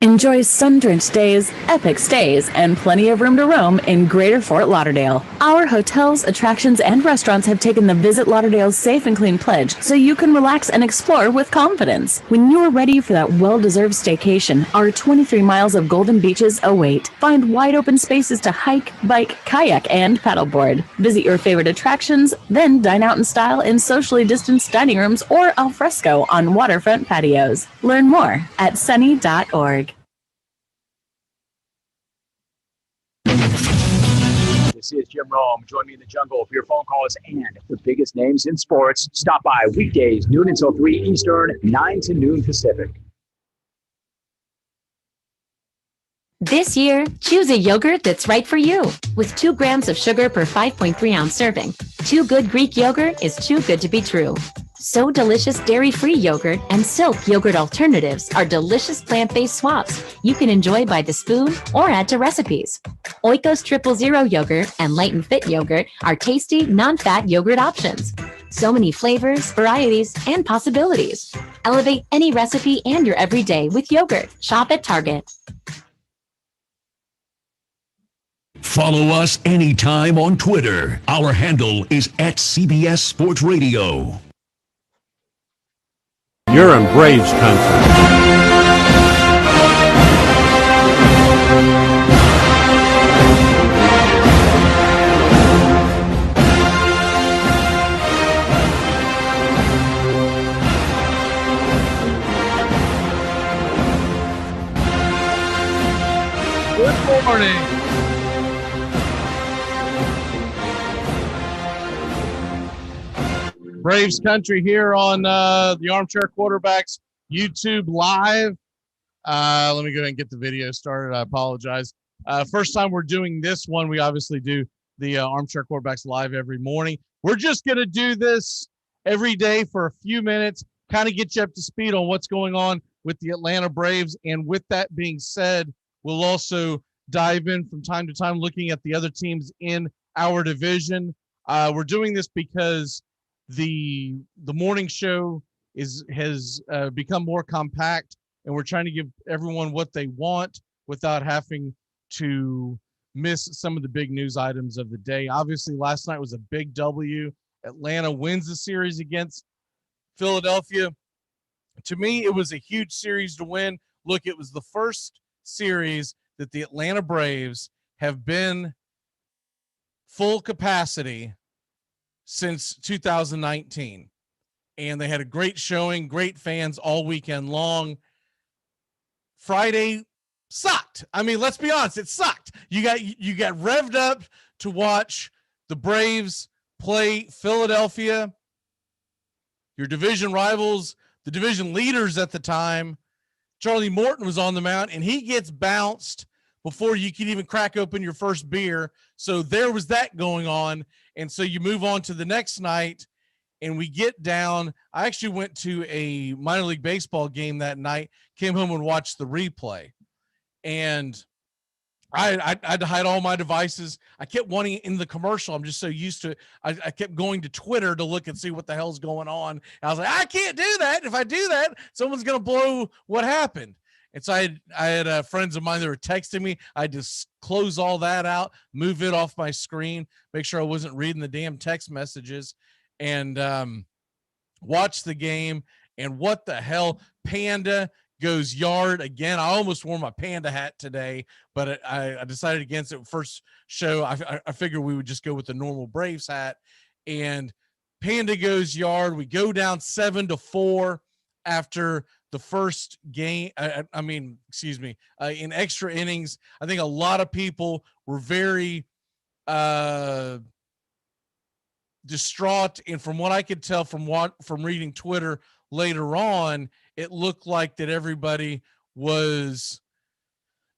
Enjoy sun-drenched days, epic stays, and plenty of room to roam in Greater Fort Lauderdale. Our hotels, attractions, and restaurants have taken the Visit Lauderdale's Safe and Clean pledge so you can relax and explore with confidence. When you're ready for that well-deserved staycation, our 23 miles of golden beaches await. Find wide-open spaces to hike, bike, kayak, and paddleboard. Visit your favorite attractions, then dine out in style in socially distanced dining rooms or al fresco on waterfront patios. Learn more at sunny.org. This is Jim Rome. Join me in the jungle for your phone calls and the biggest names in sports. Stop by weekdays, noon until 3 Eastern, 9 to noon Pacific. This year, choose a yogurt that's right for you. With 2 grams of sugar per 5.3-ounce serving, Too Good Greek yogurt is too good to be true. So Delicious dairy-free yogurt and Silk yogurt alternatives are delicious plant-based swaps you can enjoy by the spoon or add to recipes. Oikos 000 yogurt and Light and Fit yogurt are tasty, non-fat yogurt options. So many flavors, varieties, and possibilities. Elevate any recipe and your everyday with yogurt. Shop at Target. Follow us anytime on Twitter. Our handle is @CBS Sports Radio. You're in Braves country. Good morning. Braves country here on the Armchair Quarterbacks YouTube Live. Let me go ahead and get the video started. I apologize. First time we're doing this one. We obviously do the Armchair Quarterbacks Live every morning. We're just going to do this every day for a few minutes, kind of get you up to speed on what's going on with the Atlanta Braves. And with that being said, we'll also dive in from time to time looking at the other teams in our division. We're doing this because the morning show has become more compact, and we're trying to give everyone what they want without having to miss some of the big news items of the day. Obviously, last night was a big W. Atlanta wins the series against Philadelphia. To me, it was a huge series to win. Look, it was the first series that the Atlanta Braves have been full capacity since 2019, and they had a great showing, great fans all weekend long. Friday sucked. I mean, let's be honest, it sucked. You got revved up to watch the Braves play Philadelphia, your division rivals, the division leaders at the time. Charlie Morton was on the mound, and he gets bounced before you can even crack open your first beer. So there was that going on. And so you move on to the next night, and we get down. I actually went to a minor league baseball game that night, came home and watched the replay. And I had to hide all my devices. I kept wanting in the commercial. I'm just so used to it. I kept going to Twitter to look and see what the hell's going on. And I was like, I can't do that. If I do that, someone's going to blow what happened. And so I had friends of mine that were texting me. I just close all that out, move it off my screen, make sure I wasn't reading the damn text messages, and watch the game. And what the hell? Panda goes yard again. I almost wore my Panda hat today, but I decided against it. First show, I figured we would just go with the normal Braves hat. And Panda goes yard. We go down 7-4 after the first game. In extra innings. I think a lot of people were very distraught. And from what I could tell from reading Twitter later on, it looked like that everybody was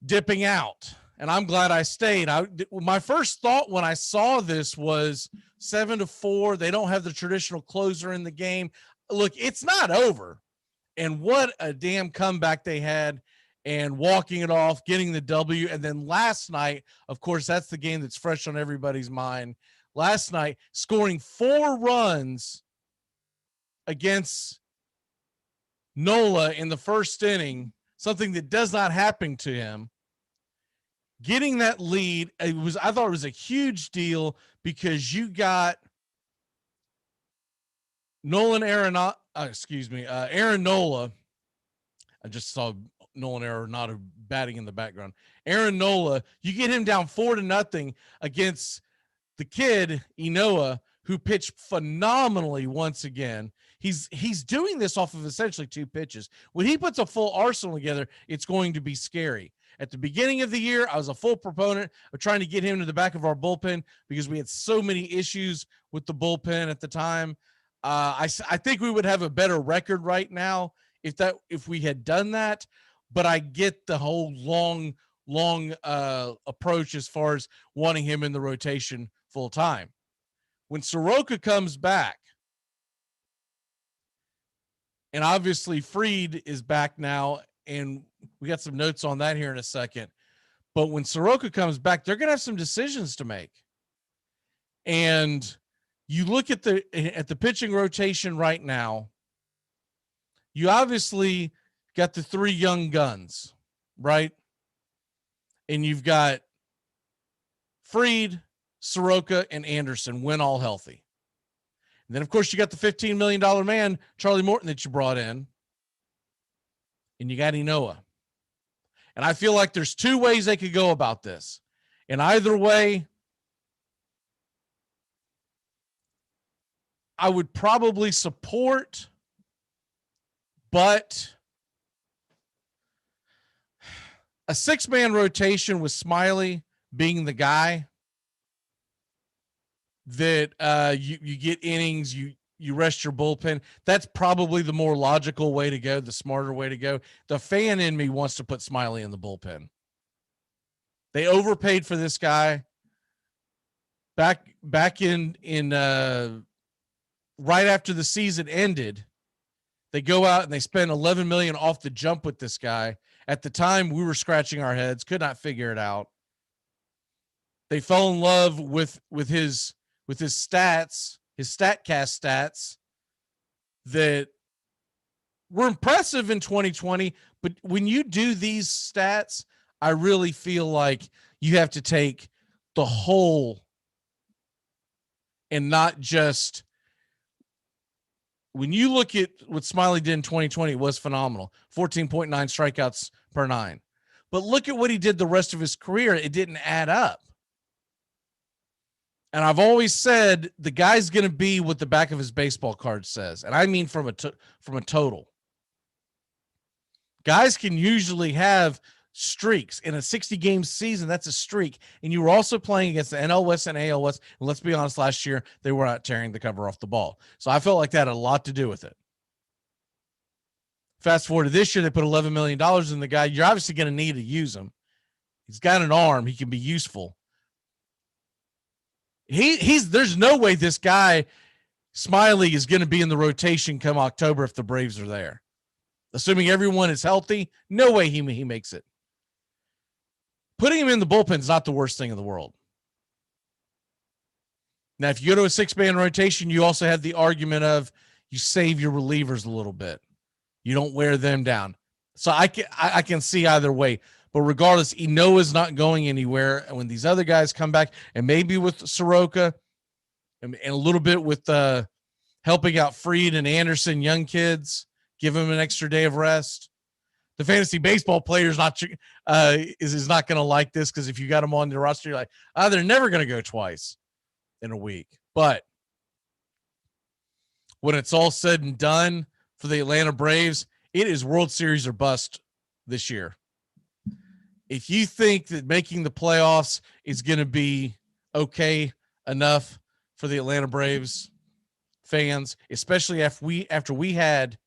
dipping out. And I'm glad I stayed. My first thought when I saw this was 7-4. They don't have the traditional closer in the game. Look, it's not over. And what a damn comeback they had, and walking it off, getting the W. And then last night, of course, that's the game that's fresh on everybody's mind. Last night, scoring 4 runs against Nola in the first inning something that does not happen to him. Getting that lead, I thought it was a huge deal because you got Aaron Nola. I just saw Nolan Arenado batting in the background. Aaron Nola, you get him down 4-0 against the kid Inoa, who pitched phenomenally once again. He's doing this off of essentially 2 pitches. When he puts a full arsenal together, it's going to be scary. At the beginning of the year, I was a full proponent of trying to get him to the back of our bullpen because we had so many issues with the bullpen at the time. I think we would have a better record right now if we had done that, but I get the whole long approach as far as wanting him in the rotation full time. When Soroka comes back, and obviously Fried is back now, and we got some notes on that here in a second, but when Soroka comes back, they're going to have some decisions to make. And you look at the pitching rotation right now, you obviously got the 3 young guns, right? And you've got Fried, Soroka, and Anderson when all healthy. And then, of course, you got the $15 million man, Charlie Morton, that you brought in. And you got Inoa. And I feel like there's 2 ways they could go about this. And either way, I would probably support, but a 6-man rotation with Smiley being the guy that you get innings, you rest your bullpen. That's probably the more logical way to go, the smarter way to go. The fan in me wants to put Smiley in the bullpen. They overpaid for this guy back in right after the season ended. They go out and they spend $11 million off the jump with this guy. At the time, we were scratching our heads, could not figure it out. They fell in love with his stats, his StatCast stats that were impressive in 2020. But when you do these stats, I really feel like you have to take the whole and not just. When you look at what Smiley did in 2020, it was phenomenal. 14.9 strikeouts per 9. But look at what he did the rest of his career. It didn't add up. And I've always said the guy's going to be what the back of his baseball card says. And I mean from a total. Guys can usually have streaks in a 60-game season. That's a streak. And you were also playing against the NL West and AL West. And let's be honest, last year, they were not tearing the cover off the ball. So I felt like that had a lot to do with it. Fast forward to this year, they put $11 million in the guy. You're obviously going to need to use him. He's got an arm. He can be useful. There's no way this guy, Smiley, is going to be in the rotation come October if the Braves are there. Assuming everyone is healthy, no way he makes it. Putting him in the bullpen is not the worst thing in the world. Now, if you go to a 6-man rotation, you also have the argument of you save your relievers a little bit. You don't wear them down. So I can see either way. But regardless, Inoa's not going anywhere. And when these other guys come back, and maybe with Soroka and a little bit with helping out Fried and Anderson, young kids, give them an extra day of rest. The fantasy baseball player is not going to like this, because if you got them on the roster, you're like, they're never going to go twice in a week. But when it's all said and done for the Atlanta Braves, it is World Series or bust this year. If you think that making the playoffs is going to be okay enough for the Atlanta Braves fans, especially after we had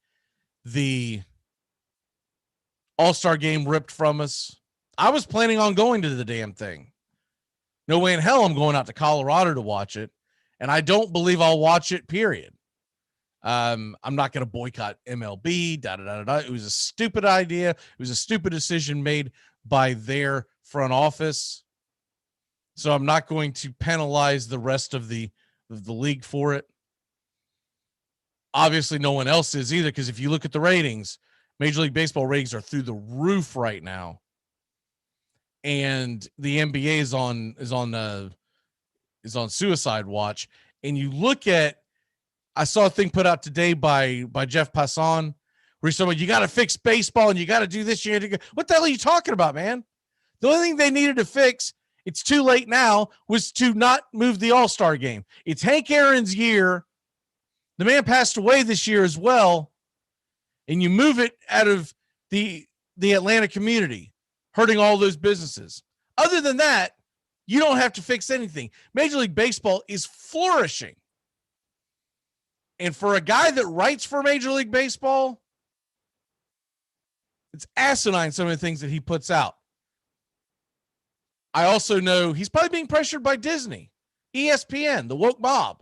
the All-Star game ripped from us, I was planning on going to the damn thing. No way in hell I'm going out to Colorado to watch it, and I don't believe I'll watch it, period. I'm not going to boycott MLB, It was a stupid idea. It was a stupid decision made by their front office. So I'm not going to penalize the rest of the league for it. Obviously, no one else is either, because if you look at the ratings, Major League Baseball ratings are through the roof right now, and the NBA is on suicide watch. And you look at, I saw a thing put out today by Jeff Passan, where he's talking about, you got to fix baseball and you got to do this. What the hell are you talking about, man? The only thing they needed to fix, it's too late now, was to not move the All-Star game. It's Hank Aaron's year. The man passed away this year as well. And you move it out of the Atlanta community, hurting all those businesses. Other than that, you don't have to fix anything. Major League Baseball is flourishing. And for a guy that writes for Major League Baseball, it's asinine, some of the things that he puts out. I also know he's probably being pressured by Disney, ESPN, the woke mob.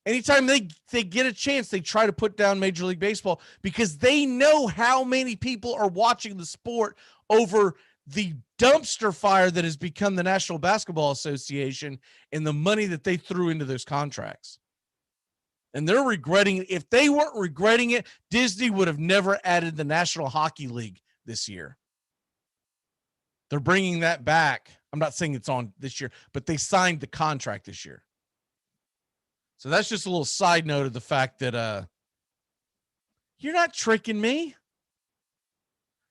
Anytime they get a chance, they try to put down Major League Baseball because they know how many people are watching the sport over the dumpster fire that has become the National Basketball Association and the money that they threw into those contracts. And they're regretting it. If they weren't regretting it, Disney would have never added the National Hockey League this year. They're bringing that back. I'm not saying it's on this year, but they signed the contract this year. So that's just a little side note of the fact that you're not tricking me.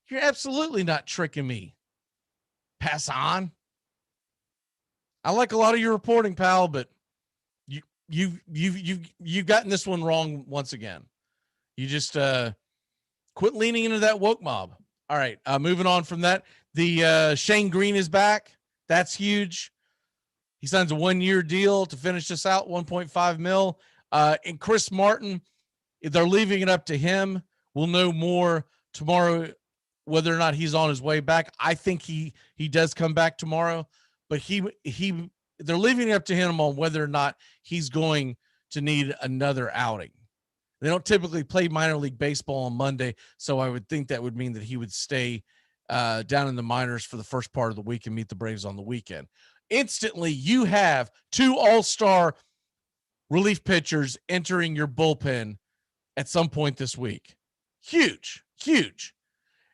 You're absolutely not tricking me. Pass on. I like a lot of your reporting, pal, but you've gotten this one wrong once again. You just quit leaning into that woke mob. All right, moving on from that. The Shane Green is back. That's huge. He signs a 1-year deal to finish this out, $1.5 million. And Chris Martin, they're leaving it up to him. We'll know more tomorrow whether or not he's on his way back. I think he does come back tomorrow, but they're leaving it up to him on whether or not he's going to need another outing. They don't typically play minor league baseball on Monday, so I would think that would mean that he would stay down in the minors for the first part of the week and meet the Braves on the weekend. Instantly, you have 2 all-star relief pitchers entering your bullpen at some point this week. Huge, huge.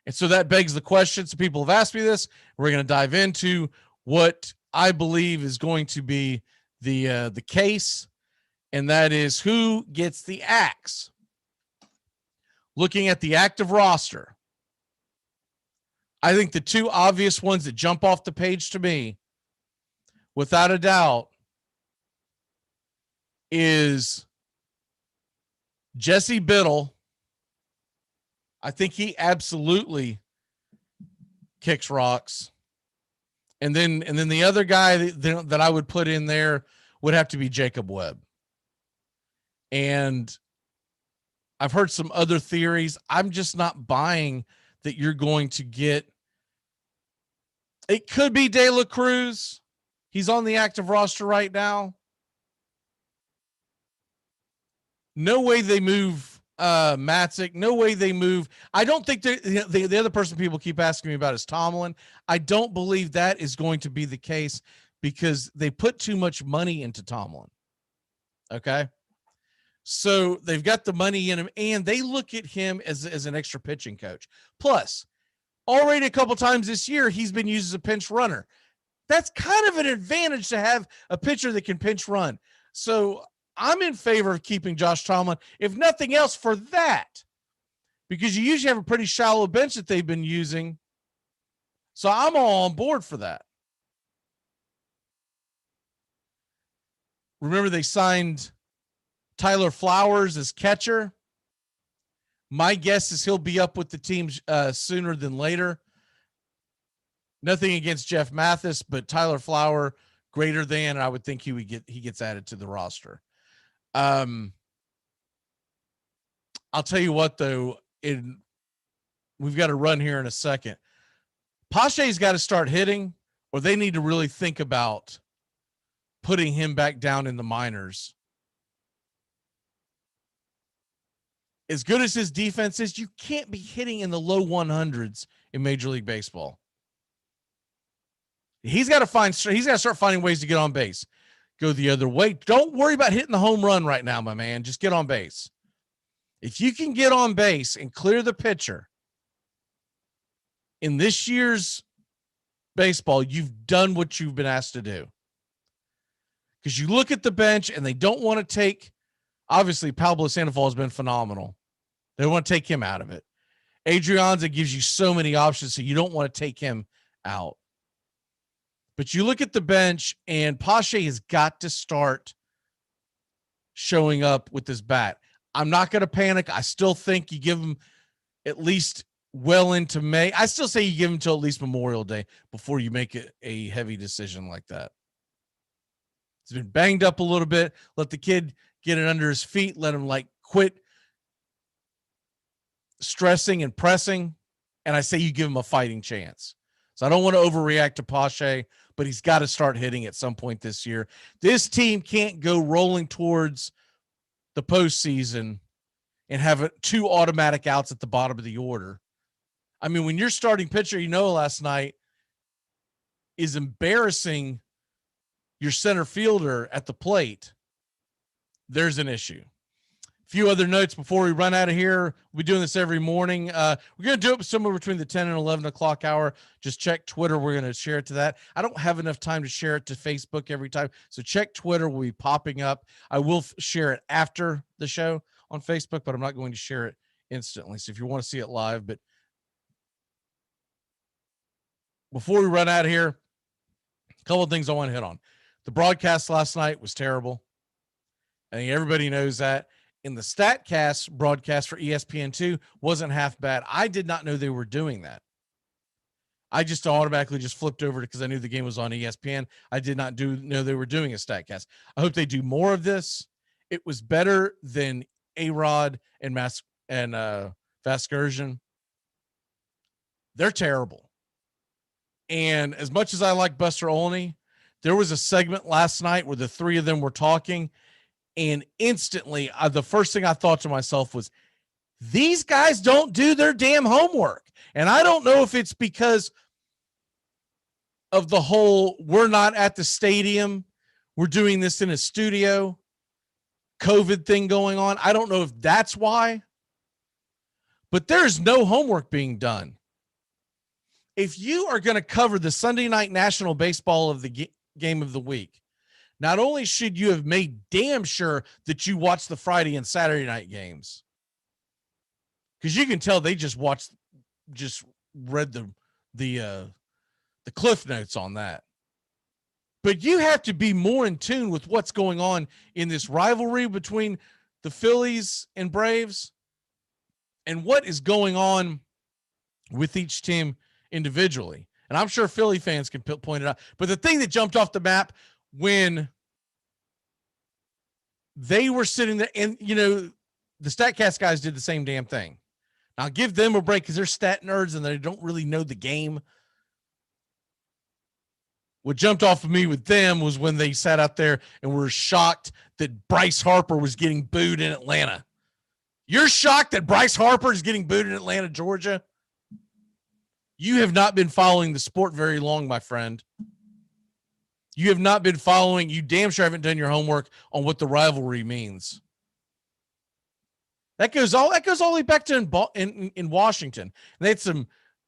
And so that begs the question. Some people have asked me this. We're going to dive into what I believe is going to be the case, and that is who gets the axe. Looking at the active roster, I think the 2 obvious ones that jump off the page to me, without a doubt, is Jesse Biddle. I think he absolutely kicks rocks. And then the other guy that I would put in there would have to be Jacob Webb. And I've heard some other theories. I'm just not buying that you're going to get. It could be De La Cruz. He's on the active roster right now. No way they move Matzik. No way they move. I don't think the other person people keep asking me about is Tomlin. I don't believe that is going to be the case because they put too much money into Tomlin. Okay. So they've got the money in him and they look at him as an extra pitching coach. Plus, already a couple times this year, he's been used as a pinch runner. That's kind of an advantage to have a pitcher that can pinch run. So I'm in favor of keeping Josh Tomlin, if nothing else for that, because you usually have a pretty shallow bench that they've been using. So I'm all on board for that. Remember, they signed Tyler Flowers as catcher. My guess is he'll be up with the team sooner than later. Nothing against Jeff Mathis, but Tyler Flower greater than, and I would think he gets added to the roster. I'll tell you what though, we've got to run here in a second. Pache's got to start hitting, or they need to really think about putting him back down in the minors. As good as his defense is, you can't be hitting in the low 100s in Major League Baseball. He's got to start finding ways to get on base. Go the other way. Don't worry about hitting the home run right now, my man. Just get on base. If you can get on base and clear the pitcher in this year's baseball, you've done what you've been asked to do. Because you look at the bench and they don't want to take, obviously, Pablo Sandoval has been phenomenal. They want to take him out of it. Adrianza gives you so many options, so you don't want to take him out. But you look at the bench, and Pache has got to start showing up with his bat. I'm not going to panic. I still think you give him at least well into May. I still say you give him till at least Memorial Day before you make it a heavy decision like that. He's been banged up a little bit. Let the kid get it under his feet. Let him quit stressing and pressing. And I say you give him a fighting chance. So I don't want to overreact to Pache, but he's got to start hitting at some point this year. This team can't go rolling towards the postseason and have 2 automatic outs at the bottom of the order. I mean, when your starting pitcher, last night is embarrassing your center fielder at the plate, there's an issue. A few other notes before we run out of here. We'll be doing this every morning. We're going to do it somewhere between the 10 and 11 o'clock hour. Just check Twitter. We're going to share it to that. I don't have enough time to share it to Facebook every time. So check Twitter. Will be popping up. I will share it after the show on Facebook, but I'm not going to share it instantly. So if you want to see it live, but before we run out of here, a couple of things I want to hit on. The broadcast last night was terrible. I think everybody knows that. And the StatCast broadcast for ESPN2 wasn't half bad. I did not know they were doing that. I just automatically just flipped over because I knew the game was on ESPN. I did not know they were doing a StatCast. I hope they do more of this. It was better than A-Rod and Vasgersian. They're terrible. And as much as I like Buster Olney, there was a segment last night where the three of them were talking, and instantly the first thing I thought to myself was, these guys don't do their damn homework. And I don't know if it's because of the whole we're not at the stadium, we're doing this in a studio COVID thing going on. I don't know if that's why, but there's no homework being done. If you are going to cover the Sunday night national baseball of the game of the week, not only should you have made damn sure that you watch the Friday and Saturday night games, because you can tell they just read the cliff notes on that. But you have to be more in tune with what's going on in this rivalry between the Phillies and Braves and what is going on with each team individually. And I'm sure Philly fans can point it out. But the thing that jumped off the map when they were sitting there, and, the StatCast guys did the same damn thing. Now, give them a break because they're stat nerds and they don't really know the game. What jumped off of me with them was when they sat out there and were shocked that Bryce Harper was getting booed in Atlanta. You're shocked that Bryce Harper is getting booed in Atlanta, Georgia? You have not been following the sport very long, my friend. You have not been following. You damn sure haven't done your homework on what the rivalry means. That goes all the way back to in Washington. They had some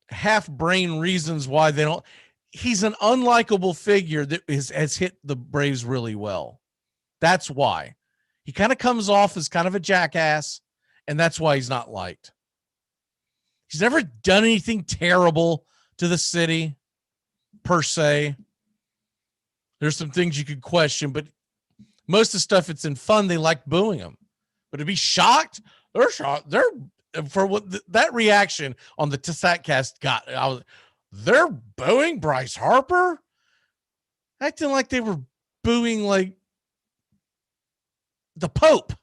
half-brain reasons why they don't. He's an unlikable figure that has hit the Braves really well. That's why. He kind of comes off as kind of a jackass, and that's why he's not liked. He's never done anything terrible to the city, per se. There's some things you could question, but most of the stuff, it's in fun. They like booing him. But to be shocked, they're shocked. They're for what that reaction on the StatCast got. They're booing Bryce Harper, acting like they were booing like the Pope.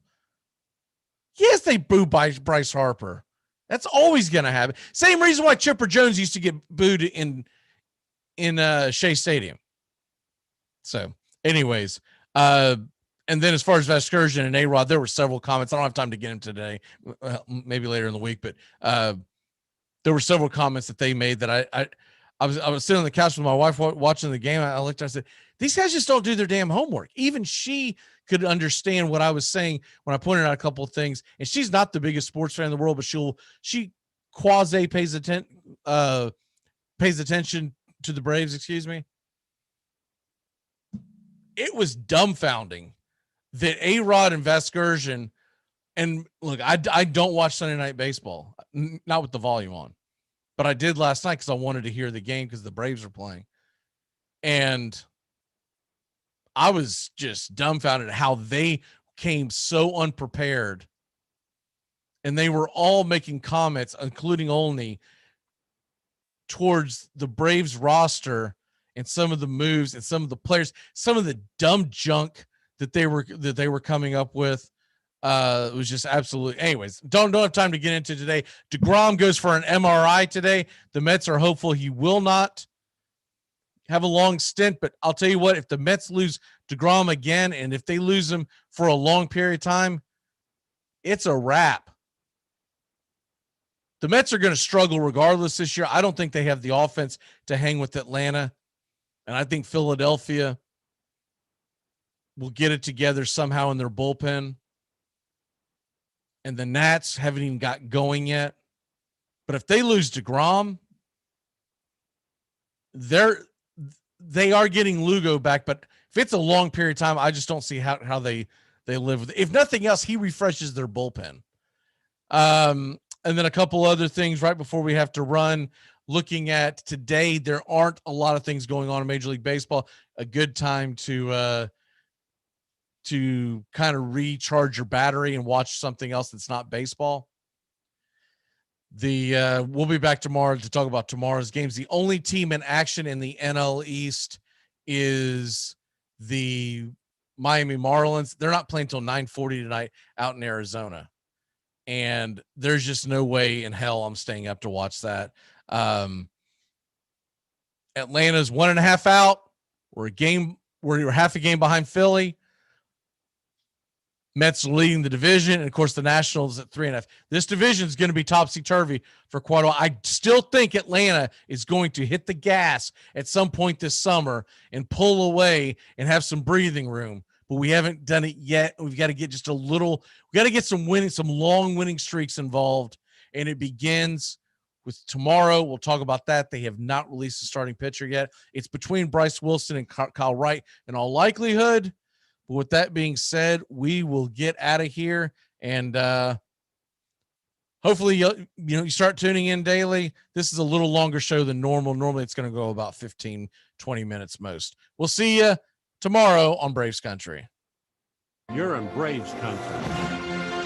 Yes, they boo Bryce Harper. That's always going to happen. Same reason why Chipper Jones used to get booed in Shea Stadium. So, anyways, and then as far as Vasgersian and A-Rod, there were several comments. I don't have time to get into today, maybe later in the week, but there were several comments that they made that I was sitting on the couch with my wife watching the game. I looked, I said, these guys just don't do their damn homework. Even she could understand what I was saying when I pointed out a couple of things. And she's not the biggest sports fan in the world, but she quasi pays attention to the Braves, excuse me. It was dumbfounding that A-Rod and Vasgersian, and look, I don't watch Sunday Night Baseball, not with the volume on, but I did last night because I wanted to hear the game because the Braves were playing. And I was just dumbfounded at how they came so unprepared. And they were all making comments, including Olney, towards the Braves roster and some of the moves and some of the players, some of the dumb junk that they were coming up with. It was just absolutely. Anyways, don't have time to get into today. DeGrom goes for an MRI today. The Mets are hopeful he will not have a long stint, but I'll tell you what, if the Mets lose DeGrom again, and if they lose him for a long period of time, it's a wrap. The Mets are going to struggle regardless this year. I don't think they have the offense to hang with Atlanta, and I think Philadelphia will get it together somehow in their bullpen. And the Nats haven't even got going yet. But if they lose DeGrom, they are getting Lugo back. But if it's a long period of time, I just don't see how they live with it. If nothing else, he refreshes their bullpen. And then a couple other things right before we have to run. Looking at today, there aren't a lot of things going on in Major League Baseball. A good time to kind of recharge your battery and watch something else that's not baseball. We'll be back tomorrow to talk about tomorrow's games. The only team in action in the NL East is the Miami Marlins. They're not playing until 9:40 tonight out in Arizona. And there's just no way in hell I'm staying up to watch that. Atlanta's 1.5 out. We're half a game behind Philly. Mets leading the division, and of course the Nationals at 3.5. This division is going to be topsy-turvy for quite a while. I still think Atlanta is going to hit the gas at some point this summer and pull away and have some breathing room, but we haven't done it yet. We've got to get just a little. We got to get some long winning streaks involved, and it begins with tomorrow. We'll talk about that. They have not released the starting pitcher yet. It's between Bryce Wilson and Kyle Wright in all likelihood. But with that being said, we will get out of here, and hopefully you start tuning in daily. This is a little longer show than normal. Normally it's going to go about 15, 20 minutes most. We'll see you tomorrow on Braves Country. You're in Braves Country.